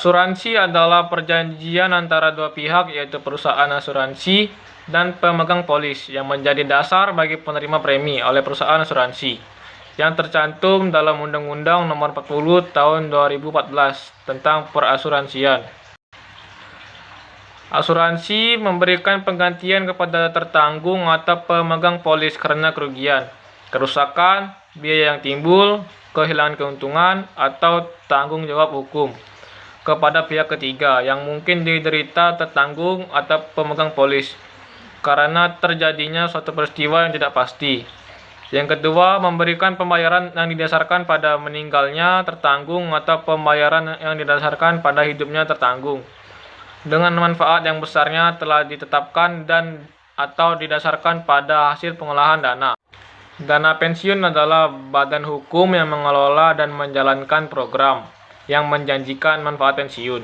Asuransi adalah perjanjian antara dua pihak, yaitu perusahaan asuransi dan pemegang polis, yang menjadi dasar bagi penerima premi oleh perusahaan asuransi, yang tercantum dalam Undang-Undang Nomor 40 Tahun 2014 tentang perasuransian. Asuransi memberikan penggantian kepada tertanggung atau pemegang polis karena kerugian, kerusakan, biaya yang timbul, kehilangan keuntungan, atau tanggung jawab hukum kepada pihak ketiga yang mungkin diderita tertanggung atau pemegang polis karena terjadinya suatu peristiwa yang tidak pasti. Yang kedua, memberikan pembayaran yang didasarkan pada meninggalnya tertanggung atau pembayaran yang didasarkan pada hidupnya tertanggung dengan manfaat yang besarnya telah ditetapkan dan atau didasarkan pada hasil pengolahan dana. Dana pensiun adalah badan hukum yang mengelola dan menjalankan program yang menjanjikan manfaat pensiun.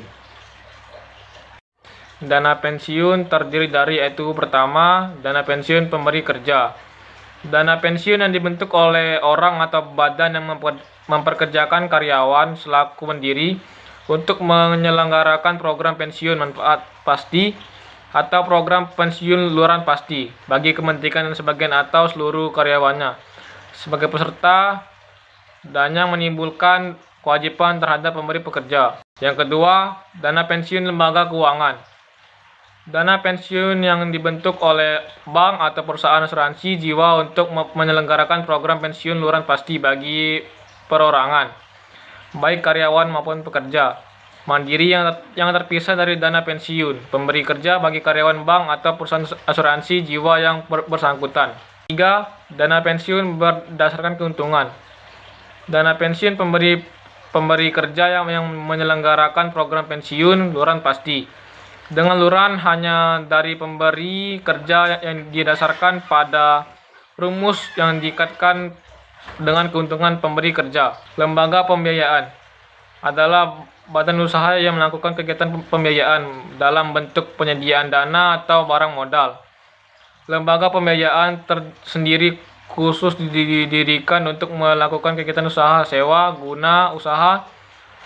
Dana pensiun terdiri dari, yaitu pertama, dana pensiun pemberi kerja. Dana pensiun yang dibentuk oleh orang atau badan yang memperkerjakan karyawan selaku pendiri untuk menyelenggarakan program pensiun manfaat pasti atau program pensiun luaran pasti bagi kepentingan dan sebagian atau seluruh karyawannya. Sebagai peserta, dana menimbulkan kewajiban terhadap pemberi pekerja. Yang kedua, dana pensiun lembaga keuangan. Dana pensiun yang dibentuk oleh bank atau perusahaan asuransi jiwa untuk menyelenggarakan program pensiun luaran pasti bagi perorangan, baik karyawan maupun pekerja mandiri yang terpisah dari dana pensiun pemberi kerja bagi karyawan bank atau perusahaan asuransi jiwa yang bersangkutan. 3. Dana pensiun berdasarkan keuntungan. Dana pensiun pemberi kerja yang menyelenggarakan program pensiun luaran pasti dengan luaran hanya dari pemberi kerja yang didasarkan pada rumus yang diikatkan dengan keuntungan pemberi kerja. Lembaga pembiayaan adalah badan usaha yang melakukan kegiatan pembiayaan dalam bentuk penyediaan dana atau barang modal. Lembaga pembiayaan tersendiri khusus didirikan untuk melakukan kegiatan usaha sewa, guna usaha,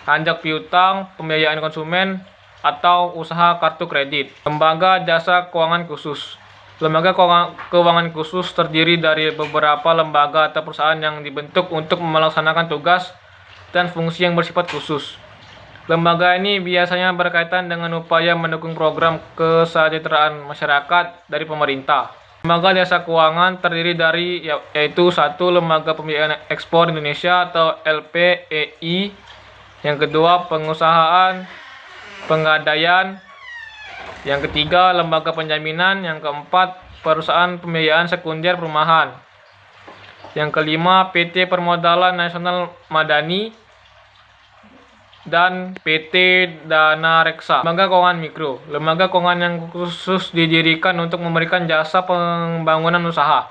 anjak piutang, pembiayaan konsumen, atau usaha kartu kredit. Lembaga jasa keuangan khusus. Lembaga keuangan khusus terdiri dari beberapa lembaga atau perusahaan yang dibentuk untuk melaksanakan tugas dan fungsi yang bersifat khusus. Lembaga ini biasanya berkaitan dengan upaya mendukung program kesejahteraan masyarakat dari pemerintah. Lembaga jasa keuangan terdiri dari, yaitu 1. Lembaga Pembiayaan Ekspor Indonesia atau LPEI. Yang kedua, pengusahaan penggadaian. Yang ketiga, lembaga penjaminan. Yang keempat, perusahaan pembiayaan sekunder perumahan. Yang kelima, PT Permodalan Nasional Madani dan PT Dana Reksa. Lembaga keuangan mikro. Lembaga keuangan yang khusus didirikan untuk memberikan jasa pembangunan usaha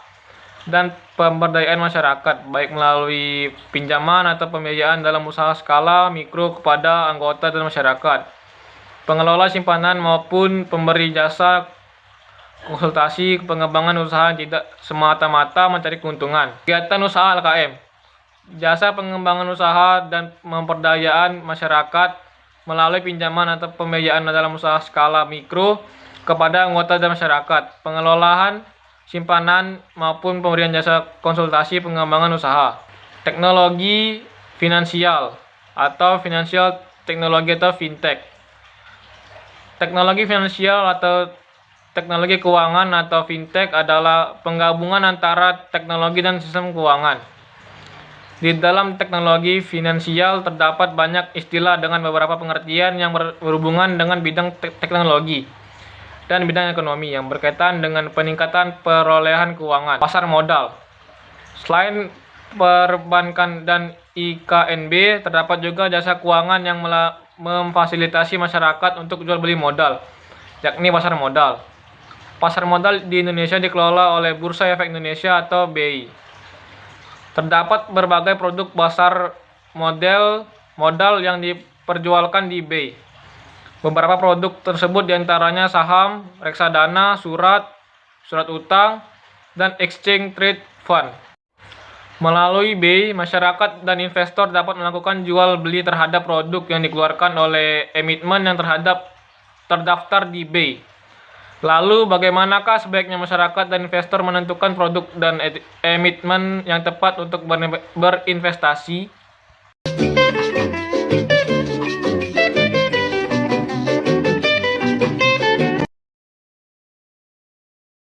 dan pemberdayaan masyarakat, baik melalui pinjaman atau pembiayaan dalam usaha skala mikro kepada anggota dan masyarakat, pengelola simpanan maupun pemberi jasa konsultasi pengembangan usaha yang tidak semata-mata mencari keuntungan. Kegiatan usaha LKM. Jasa pengembangan usaha dan pemberdayaan masyarakat melalui pinjaman atau pembiayaan dalam usaha skala mikro kepada anggota dan masyarakat, pengelolaan simpanan maupun pemberian jasa konsultasi pengembangan usaha. Teknologi finansial atau financial teknologi atau fintech. Teknologi finansial atau teknologi keuangan atau fintech adalah penggabungan antara teknologi dan sistem keuangan. Di dalam teknologi finansial terdapat banyak istilah dengan beberapa pengertian yang berhubungan dengan bidang teknologi dan bidang ekonomi yang berkaitan dengan peningkatan perolehan keuangan. Pasar modal. Selain perbankan dan IKNB, terdapat juga jasa keuangan yang memfasilitasi masyarakat untuk jual beli modal, yakni pasar modal. Pasar modal di Indonesia dikelola oleh Bursa Efek Indonesia atau BI. Terdapat berbagai produk pasar modal yang diperjualkan di BI. Beberapa produk tersebut diantaranya saham, reksadana, surat utang, dan exchange trade fund. Melalui B, masyarakat dan investor dapat melakukan jual beli terhadap produk yang dikeluarkan oleh emiten yang terdaftar di B. Lalu bagaimanakah sebaiknya masyarakat dan investor menentukan produk dan emiten yang tepat untuk berinvestasi?